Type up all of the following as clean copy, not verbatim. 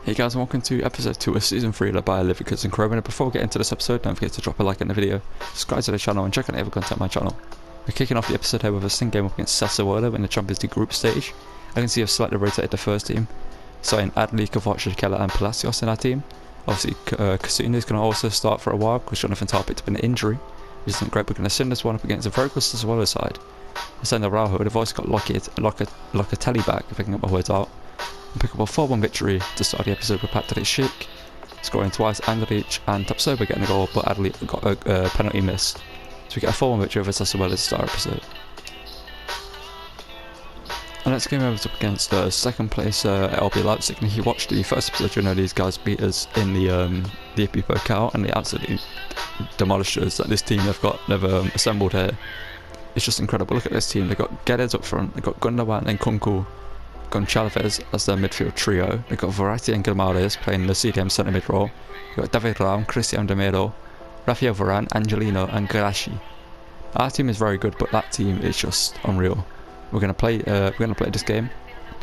Hey guys, and welcome to episode 2 of season 3 of Bayern Leverkusen Chrome. And before we get into this episode, don't forget to drop a like on the video, subscribe to the channel and check out the other content on my channel. We're kicking off the episode here with a sting game up against Sassuolo in the Champions League group stage. I can see I've slightly rotated the first team, starting Adli, Kovacic, Keller and Palacios in our team. Obviously Kasuna is going to also start for a while because Jonathan Tah picked up an injury, which isn't great. We're going to send this one up against a very good Sassuolo side. We'll send the Araujo, they've also got Locatelli back, if I can get my words out. And pick up a 4-1 victory to start the episode with Patrick, scoring twice, Andrich and Tapsoba getting the goal, but Adli got a penalty missed. So we get a 4-1 victory over Sassuolo to start our episode. And let's game over up against second place RB Leipzig. And if you watched the first episode, you'll know these guys beat us in the EP Pokal, and they absolutely demolished us. Like, this team they've assembled here, it's just incredible. Look at this team. They've got Guedes up front, they've got Gundogan and Kunku, Goncalves as their midfield trio. They've got Verratti and Gilmares playing the CDM centre mid role. They've got David Raum, Cristian Demiro, Rafael Varane, Angelino and Galashi. Our team is very good, but that team is just unreal. We're gonna play this game.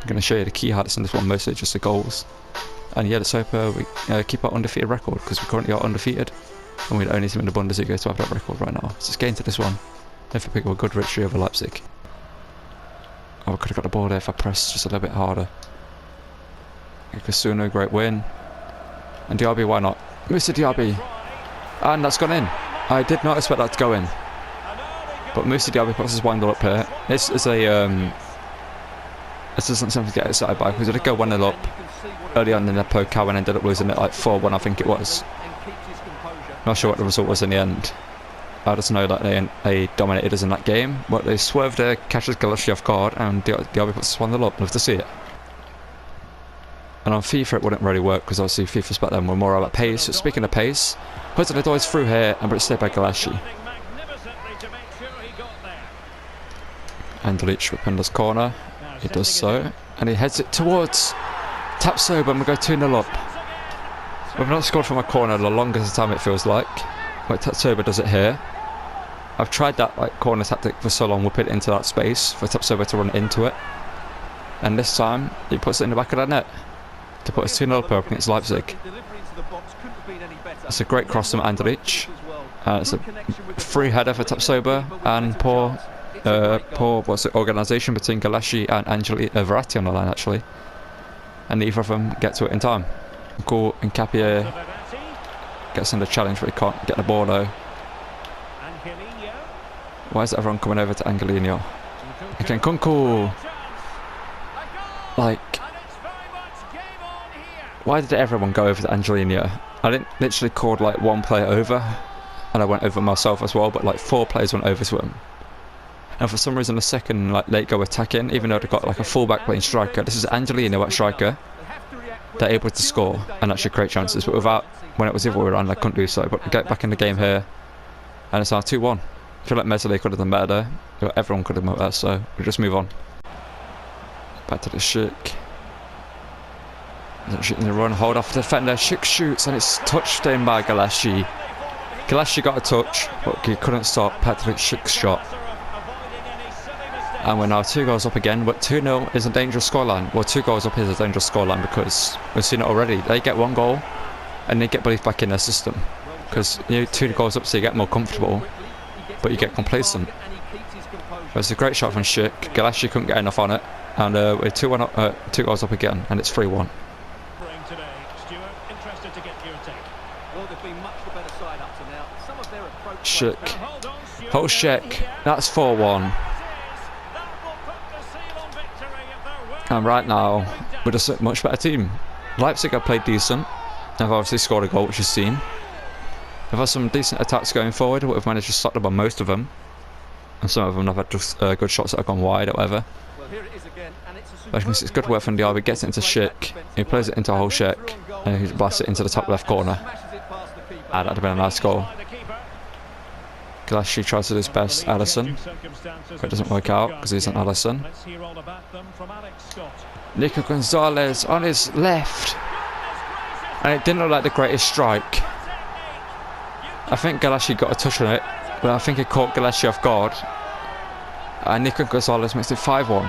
I'm gonna show you the key highlights in this one, mostly just the goals. And yeah, let's hope we keep our undefeated record, because we currently are undefeated, and we're the only team in the Bundesliga to have that record right now. So let's get into this one. Hopefully pick up a good victory over Leipzig. Oh, I could have got the ball there if I pressed just a little bit harder. Kasuna, great win. And Diaby, why not? Mr. Diaby. And that's gone in. I did not expect that to go in. But Mr. Diaby puts his wind up here. This isn't something to get excited by, because it did go 1-0 up early on in the Pokal and ended up losing it like 4-1, I think it was. Not sure what the result was in the end. I just know that they dominated us in that game, but they swerved their catches Galashi off guard, and Diaby puts us 1-0 up. Love to see it. And on FIFA it wouldn't really work, because obviously FIFA's back then were more about pace. So speaking of pace, Hudson-Odoi is through here, but it's stayed by Galashi. Andrich with Pender's corner. He does so, and he heads it towards Tapsoba, and we go 2-0 up. We've not scored from a corner the longest time, it feels like. But Tapsoba does it here. I've tried that corner tactic for so long, we'll put it into that space for Tapsoba to run into it. And this time, he puts it in the back of the net to put us 2-0 up against Leipzig. It's a great cross from Andrich. It's a free header for Tapsoba, and poor organisation between Galashi and Verratti on the line, actually. And neither of them get to it in time. Cool, and Capia gets in the challenge, but he can't get the ball though. Why is everyone coming over to Angelino? Again, Kunku. Like, why did everyone go over to Angelino? I didn't literally called like one player over, and I went over myself as well, but like 4 players went over to him. And for some reason the second late go attacking, even though they've got like a fullback playing striker, this is Angelino at striker, they're able to score and actually create chances, but when it was the other way around they couldn't do so. But we get back in the game here, and it's now 2-1. I feel like Mesele could have done better there, but everyone could have done better, so we'll just move on. Back to the Schick. Shooting the run, hold off the defender, Schick shoots, and it's touched in by Galashi. Galashi got a touch, but he couldn't stop Patrick Schick's shot. And we're now 2 goals up again, but 2-0 is a dangerous scoreline. Well, 2 goals up is a dangerous scoreline, because we've seen it already. They get 1 goal, and they get belief back in their system. Because 2 goals up, so you get more comfortable, but you get complacent. It's a great shot from Schick. Galashi couldn't get enough on it, and we're 2 goals up again, and it's 3-1. Schick. Oh, Schick. That's 4-1. And right now, we're just a much better team. Leipzig have played decent. They've obviously scored a goal, which you've seen. They've had some decent attacks going forward, but we've managed to stop them on most of them. And some of them have had just good shots that have gone wide or whatever. But you can see it's good work from Diaby. Gets it into Schick. He plays it into Schick, and he blasts it into the top left corner. And that'd have been a nice goal. Galashi tries to do his best, Alisson, but it doesn't work out because he isn't Alisson. Nico Gonzalez on his left, and it didn't look like the greatest strike. I think Galashi got a touch on it, but I think it caught Galashi off guard, and Nico Gonzalez makes it 5-1.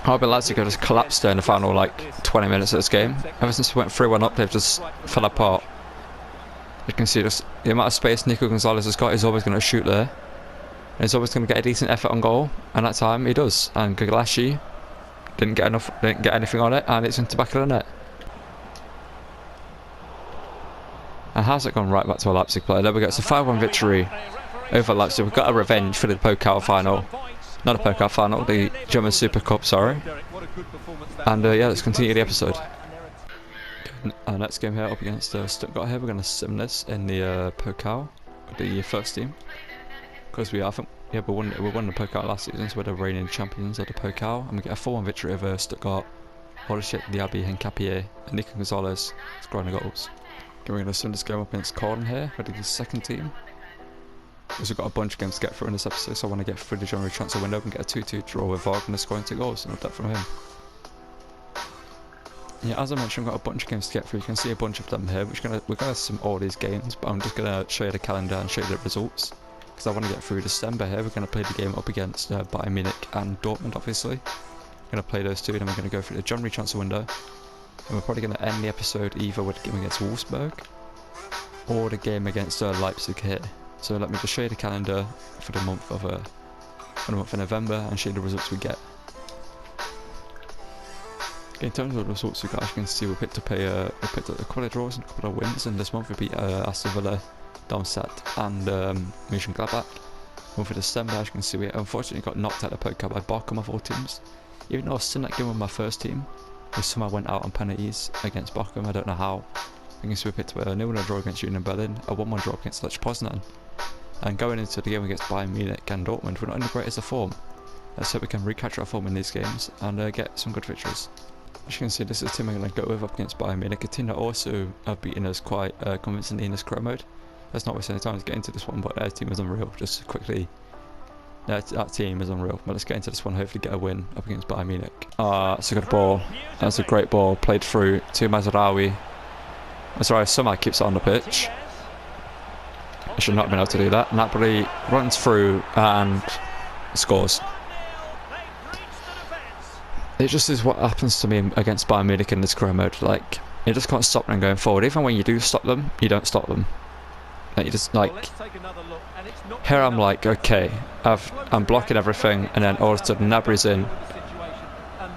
RB Leipzig have just collapsed there in the final like 20 minutes of this game. Ever since we went 3-1 up, they've just fell apart. You can see just the amount of space Nico Gonzalez has got. He's always going to shoot there. And he's always going to get a decent effort on goal, and that time he does. And Gaglashi didn't get anything on it, and it's into the back of the net. And how's it gone right back to a Leipzig player? There we go. It's a 5-1 victory over Leipzig. We've got a revenge for the Pokal final. Not a Pokal final, the German Super Cup, sorry. And yeah, let's continue the episode. Our next game here up against Stuttgart here. We're going to sim this in the Pokal, the first team. Because we won the Pokal last season, so we're the reigning champions of the Pokal. And we get a 4-1 victory over Stuttgart. Holdeship, Diaby, Hincapié, and Nico Gonzalez scoring the goals. We're going to sim this game up against Corden here, for the second team. Because we've got a bunch of games to get through in this episode, so I want to get through the January transfer window and get a 2-2 draw with Wagner scoring 2 goals, and that from him. Yeah, as I mentioned, we've got a bunch of games to get through. You can see a bunch of them here. We're gonna sim all these games, but I'm just gonna show you the calendar and show you the results, because I want to get through December here. We're gonna play the game up against Bayern Munich and Dortmund, obviously. We're gonna play those two, and then we're gonna go through the January transfer window. And we're probably gonna end the episode either with the game against Wolfsburg or the game against Leipzig here. So let me just show you the calendar for the month of November and show you the results we get. Okay, in terms of the results we got, as you can see, we picked up a couple of draws and a couple of wins, and this month we beat Aston Villa, Darmstadt and Mönchengladbach. Month for December, as you can see, we unfortunately got knocked out of the Pokal by Bochum of all teams. Even though I was still in that game with my first team, we somehow went out on penalties against Bochum. I don't know how. I can see we picked up a 0-0 draw against Union Berlin, a 1-1 draw against Lech Poznan. And going into the game against Bayern Munich and Dortmund, we're not in the greatest of form. Let's hope we can recapture our form in these games and get some good victories. As you can see, this is a team I'm going to go with up against Bayern Munich, a team that also have beaten us quite convincingly in this career mode. Let's not waste any time to get into this one, but their team is unreal. Just quickly, that team is unreal. But let's get into this one, hopefully get a win up against Bayern Munich. That's a good ball. That's a great ball, played through to Mazraoui. I'm sorry, somehow keeps it on the pitch. I should not have been able to do that. Napoli runs through and scores. It just is what happens to me against Bayern Munich in this career mode. Like, you just can't stop them going forward. Even when you do stop them, you don't stop them. Like, you just, like, here I'm like, okay, I'm blocking everything, and then all of a sudden Gnabry's in,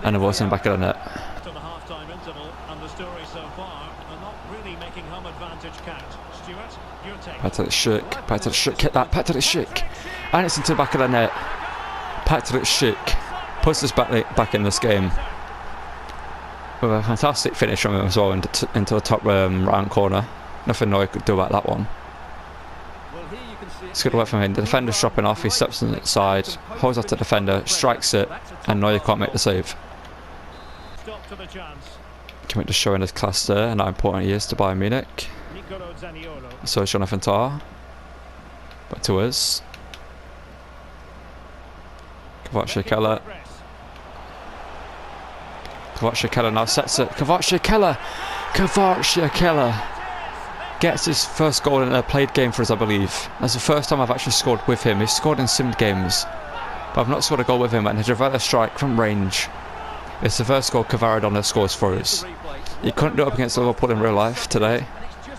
and the ball's in the back of the net. Patrick Schick, hit that, Patrick Schick, and it's into the back of the net. Patrick Schick puts us back in this game with a fantastic finish from him as well into the top right corner. Nothing Neuer could do about that one. It's good work from him. The defender's dropping off, he steps inside, holds off the defender, strikes it, and Neuer can't make the save. Can just showing his class there and how important he is to Bayern Munich. So is Jonathan Tah. Back to us. Kvaratskhelia Keller. Kvaratskhelia Keller now sets it. Kvaratskhelia Keller gets his first goal in a played game for us, I believe. That's the first time I've actually scored with him. He's scored in simmed games, but I've not scored a goal with him. And a Javella strike from range. It's the first goal Kvaradona scores for us. He couldn't do it up against Liverpool in real life today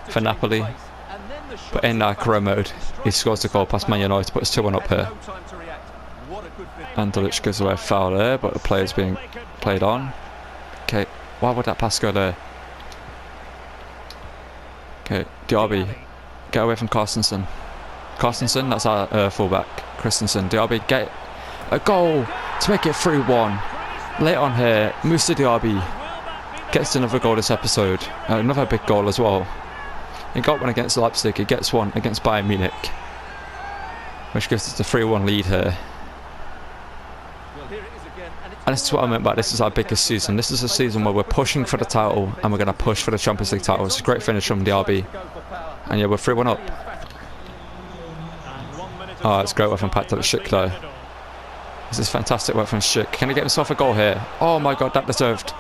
for Napoli, but in career mode he scores a goal past Man United to put us 2-1 up here. And Delic goes away, foul there, but the player's being played on. Okay, why would that pass go there? Okay, Diaby, get away from Carstensen. Carstensen, that's our fullback. Christensen, Diaby, get a goal to make it 3-1. Late on here, Moussa Diaby gets another goal this episode. Another big goal as well. He got one against Leipzig, he gets one against Bayern Munich, which gives us the 3-1 lead here. And this is what I meant by this is our biggest season. This is a season where we're pushing for the title and we're going to push for the Champions League title. It's a great finish from Diaby. And yeah, we're 3-1 up. Oh, it's great work from Patrick Schick though. This is fantastic work from Schick. Can he get himself a goal here? Oh my god, that deserved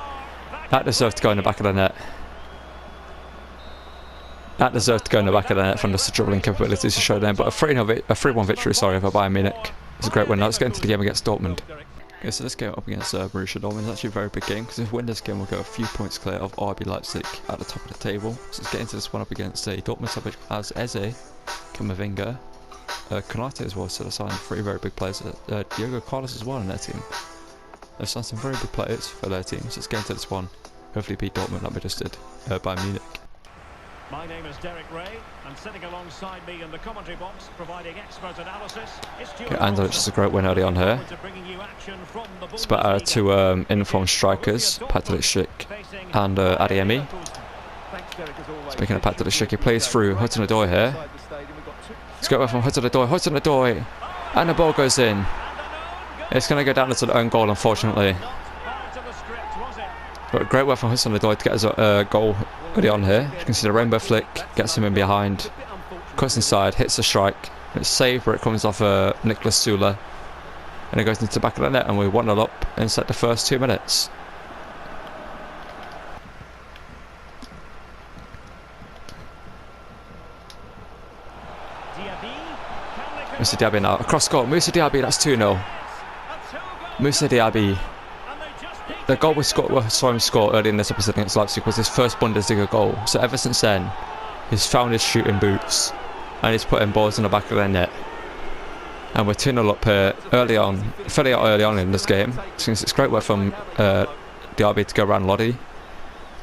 to go in the back of the net. That deserved to go in the back of the net from the dribbling capabilities to show them. But a 3-1 victory, sorry, over Bayern Munich. It's a great win. Now let's get into the game against Dortmund. Okay, so this game up against Borussia Dortmund is actually a very big game, because if we win this game we'll go a few points clear of RB Leipzig at the top of the table. So let's get into this one up against a Dortmund side which has Eze, Kamavinga, Konate as well, so they're signing 3 very big players, Diego Carlos as well in their team. They've signed some very big players for their team, so let's get into this one, hopefully beat Dortmund like we just did Bayern Munich. My name is Derek Ray, and sitting alongside me in the commentary box, providing expert analysis, Okay, Andrich is a great win early on here. It's better to inform strikers, Patrik and Adeyemi. Speaking of Patrik, he plays through Hudson-Odoi here. Let's go from Hudson-Odoi, and the ball goes in. It's going to go down into the own goal, unfortunately. But great work from Hudson-Odoi to get his goal early on here. You can see the rainbow flick, gets him in behind, cuts inside, hits the strike. It's saved, but it comes off Nicolas Sula, and it goes into the back of the net, and we 1-0 up inside the first 2 minutes. Moussa Diaby now, across goal, Moussa Diaby, that's 2-0. Moussa Diaby. The goal we saw him score early in this episode against Leipzig was his first Bundesliga goal. So ever since then, he's found his shooting boots and he's putting balls in the back of their net. And we're 2-0 up here fairly early on in this game. Since it's great work from Diaby to go around Lodi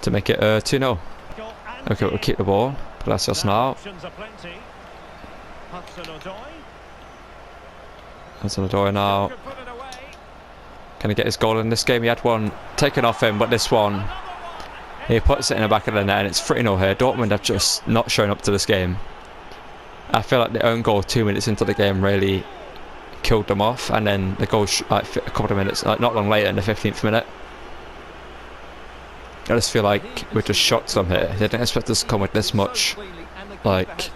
to make it 2-0. Okay, we'll keep the ball. Palacios now. Hudson-Odoi now. Can he get his goal in this game? He had one taken off him, but this one, he puts it in the back of the net, and it's 3-0 here. Dortmund have just not shown up to this game. I feel like the own goal 2 minutes into the game really killed them off, and then the goal like a couple of minutes, like not long later, in the 15th minute. I just feel like we just shocked them here. They didn't expect us to come with this much, like,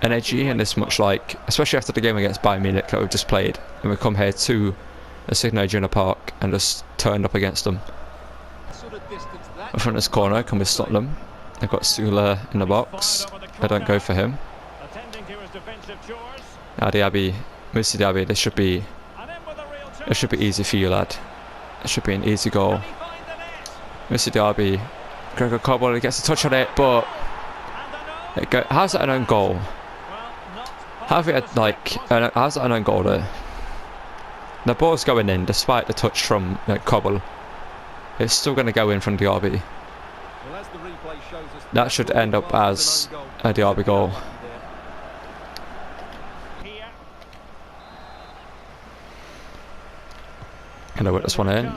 energy and this much, like, especially after the game against Bayern Munich that we've just played, and we come here to a Signal Iduna Park and just turned up against them. In front of this corner, can we stop them? They've got Sula in the box. They don't go for him. Diaby, Moussa Diaby, this should be easy for you, lad. It should be an easy goal. Moussa Diaby, Gregor Kobel, he gets a touch on it, but how's that an own goal? How's that an own goal there? The ball's going in despite the touch from Kobel. It's still going to go in from Diaby. That should end up as a Diaby goal. Gonna whip this one in.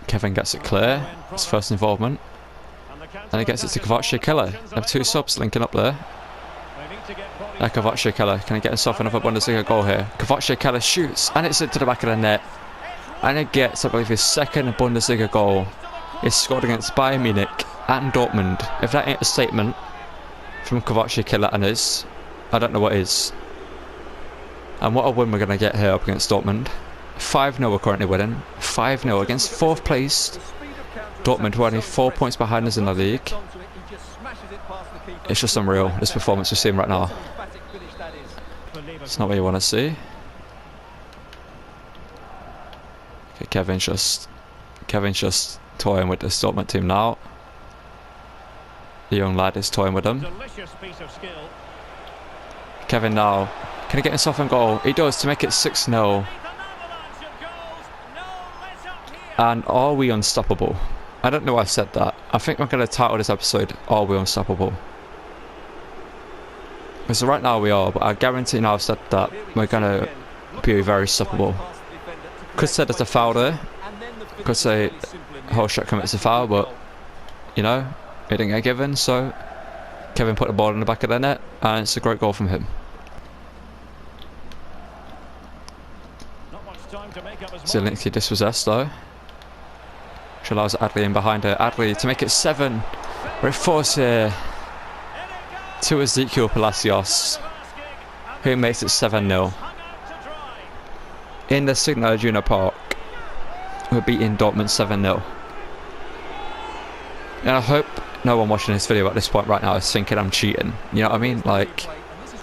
Kevin gets it clear. His first involvement. And he gets it to Kovacic-Keller. They have 2 subs linking up there. Kovacic-Keller, can he get himself another Bundesliga goal here? Kovacic-Keller shoots, and it's into the back of the net. And he gets, I believe, his second Bundesliga goal. He's scored against Bayern Munich and Dortmund. If that ain't a statement from Kovacic-Keller and his, I don't know what is. And what a win we're going to get here up against Dortmund. 5-0 we're currently winning. 5-0 against 4th placed Dortmund, who are only 4 points behind us in the league. It's just unreal, this performance we're seeing right now. It's not what you want to see. Okay, Kevin's just toying with this Dortmund team now. The young lad is toying with them. Kevin now, can he get himself in goal? He does, to make it 6-0. And are we unstoppable? I don't know why I said that. I think I'm going to title this episode, Are We Unstoppable? Because right now we are, but I guarantee now I've said that we're going to be very unstoppable. Could say there's a foul there. Could say Holshak commits a foul, but, you know, it didn't get given, so Kevin put the ball in the back of the net, and it's a great goal from him. Zielinski dispossessed though. Which allows Adli in behind her. Adli to make it 7. We're forced here to Ezekiel Palacios, who makes it 7-0. In the Signal Iduna Park, we're beating Dortmund 7-0. And I hope no one watching this video at this point right now is thinking I'm cheating. You know what I mean? Like,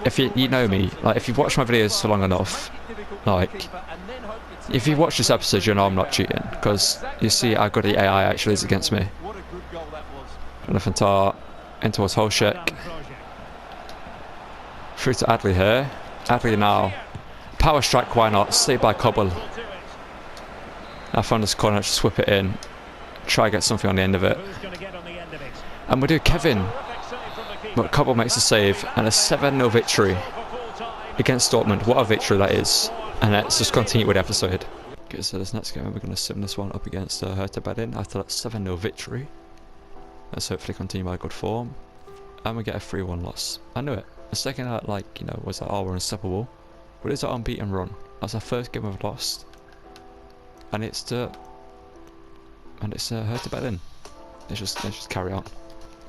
if you know me, like if you've watched my videos for long enough, like, If you watch this episode, you know I'm not cheating, because you see how good the AI actually is against me. Elefantar in towards Holshek. Through to Adley here. Adley now. Power strike, why not? Saved by Cobble. I found this corner, just whip it in. Try to get something on the end of it. And we do Kevin. But Cobble makes a save and a 7-0 victory against Dortmund. What a victory that is. And let's just continue with the episode. Okay, so this next game we're going to sim this one up against Hertha Berlin after that 7-0 victory. Let's hopefully continue by good form. And we get a 3-1 loss. I knew it. The second half, like, you know, was like, oh, we're unstoppable. But it's an unbeaten run. That's our first game we've lost. And it's Hertha Berlin. Let's just carry on.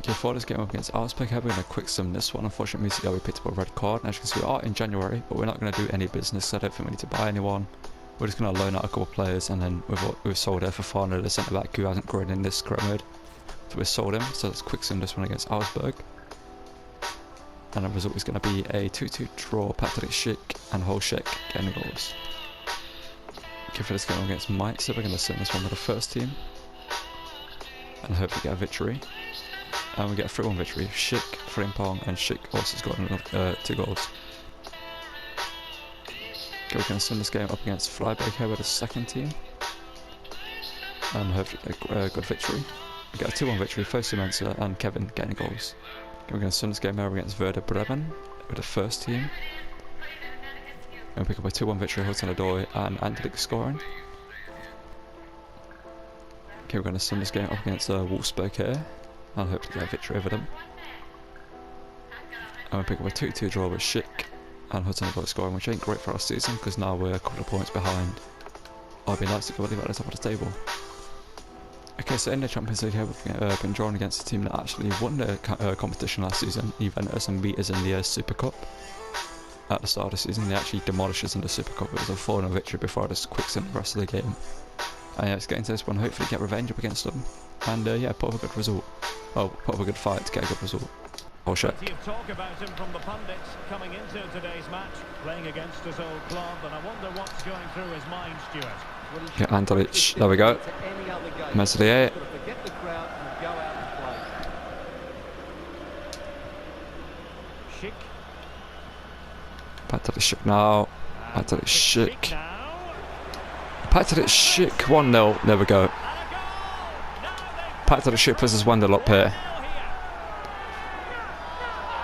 Okay, for this game up against Augsburg, we're going to quick sim this one. Unfortunately, we picked up a red card. And as you can see, we are in January, but we're not going to do any business. I don't think we need to buy anyone. We're just going to loan out a couple of players, and then we've sold her for 400, the centre back who hasn't grown in this current mode. So we sold him. So let's quick sim this one against Augsburg. And the result is going to be a 2-2 draw. Patrick Schick and Holshek getting goals. Okay, for this game against Mainz, so we're going to sim this one with the first team. And hopefully get a victory. And we get a 3-1 victory. Schick, Frimpong, and Schick also scored 2 goals. Okay, we're going to send this game up against Freiburg here with the second team. And hopefully a good victory. We get a 2-1 victory, first to Mensa and Kevin getting goals. Okay, we're going to send this game here against Werder Bremen with the first team. And pick up a 2-1 victory, Hudson Odoi and Antlik scoring. Okay, we're going to send this game up against Wolfsburg here. And hope to get a victory over them. And we pick up a 2-2 draw with Schick and Hudson Odoi scoring, which ain't great for our season because now we're a couple of points behind RB Leipzig, I believe, at the top of the table. Okay, so in the Champions League here, we've been drawn against a team that actually won the competition last season, Juventus, and beat us in the Super Cup. At the start of the season, they actually demolished us in the Super Cup. It was a 4-0 victory before I just quick sim the rest of the game. And yeah, let's get into this one, hopefully get revenge up against them. And yeah, put up a good result. Oh, put up a good fight to get a good result. Oh shit. Talk about him from the pundits coming into today's match, playing against his old club, and I wonder what's going through his mind, Stuart. Okay, Antolic, there we go. Meslier. Schick. Patrick Schick now. Patrick Schick. Patrick Schick 1-0. There we go. Patrick Schick puts us 1-0 up here.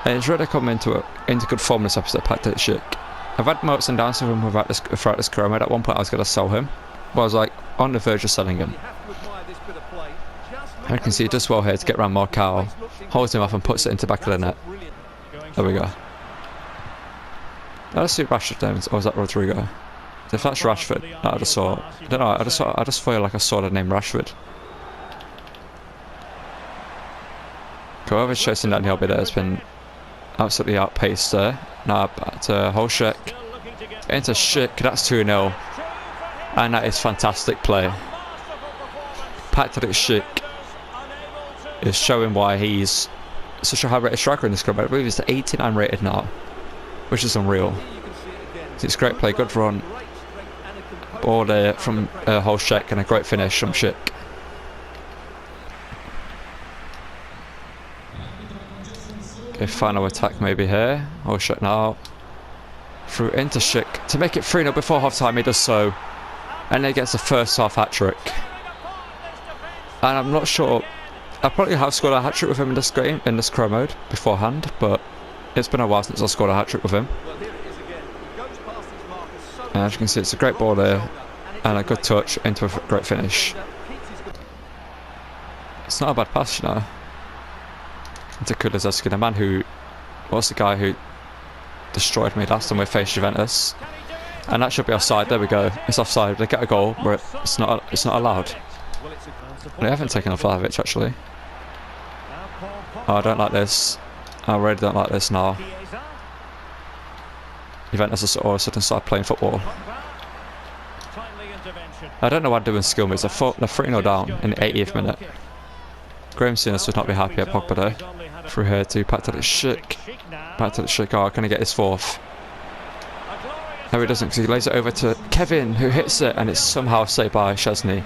And it's really come into good form this episode, Patrick Schick. I've had my ups and downs with him throughout this career mode. At one point I was going to sell him, but I was like on the verge of selling him. And you can see he does well here to get around Marcal, holds him off and puts it into the back of the net. There we go. Let's see Rashford then, or was that Rodrigo? If that's Rashford, I just saw. I don't know. I just feel like I saw the name Rashford. Whoever's chasing down the LB there has been absolutely outpaced there. Now back to Holshek. Into Schick, that's 2-0. And that is fantastic play. Patrick Schick is showing why he's such a high rated striker in this club. I believe he's the 89 rated now, which is unreal. It's great play, good run. Ball there from Holshek and a great finish from Schick. Okay, final attack maybe here. Holshek now. Through into Schick to make it 3-0 before half time. He does so. And then he gets the first half hat trick. And I'm not sure. I probably have scored a hat trick with him in this game, in this career mode beforehand, but it's been a while since I scored a hat trick with him. And as you can see, it's a great ball there and a good touch into a great finish. It's not a bad pass, you know. Into Kulizeski, the man who was the guy who destroyed me last time we faced Juventus. And that should be offside. There we go. It's offside. They get a goal, but it's not allowed. They haven't taken off Vlahovic actually. Oh, I don't like this. I really don't like this now. Juventus has all of a sudden started playing football. I don't know what they're doing skill moves. They're 3-0 down in the 80th minute. Graham Sinas would not be happy at Pogba there. Through here to Patrick Schick. Patrick Schick, oh, can he get his fourth? No, he doesn't, because he lays it over to Kevin, who hits it, and it's somehow saved by Szczesny.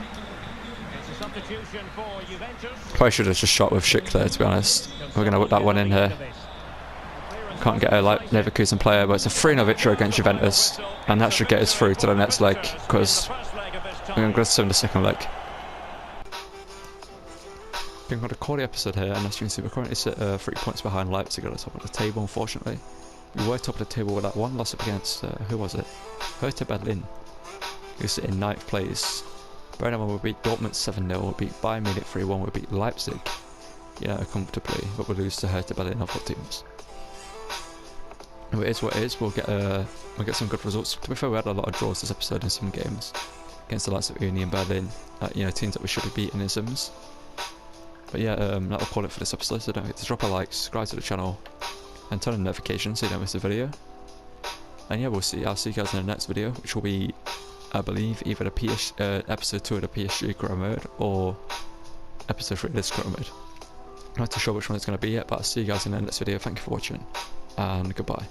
Probably should have just shot with Schickler, to be honest. We're going to whip that one in here. Can't get a Leverkusen player, but it's a 3-0 victory against Juventus, and that should get us through to the next leg, because we're going to go to the second leg. We've got a quality episode here, and as you can see, we're currently sit 3 points behind Leipzig at the top of the table, unfortunately. We were top of the table with that one loss up against, who was it? Hertha Berlin, who sit in 9th place. Bayern Munich we beat Dortmund 7-0, we beat Bayern Munich 3-1, we beat Leipzig, comfortably, but we lose to Hertha Berlin of all teams. It is what it is. We'll get some good results. To be fair, we had a lot of draws this episode in some games against the likes of Union Berlin, teams that we should be beating in Sims. But yeah, that'll call it for this episode. So don't forget to drop a like, subscribe to the channel, and turn on notifications so you don't miss a video. And yeah, I'll see you guys in the next video, which will be, I believe, either the episode 2 of the PSG career mode or episode 3 of this career mode. I'm not too sure which one it's going to be yet, but I'll see you guys in the next video. Thank you for watching, and goodbye.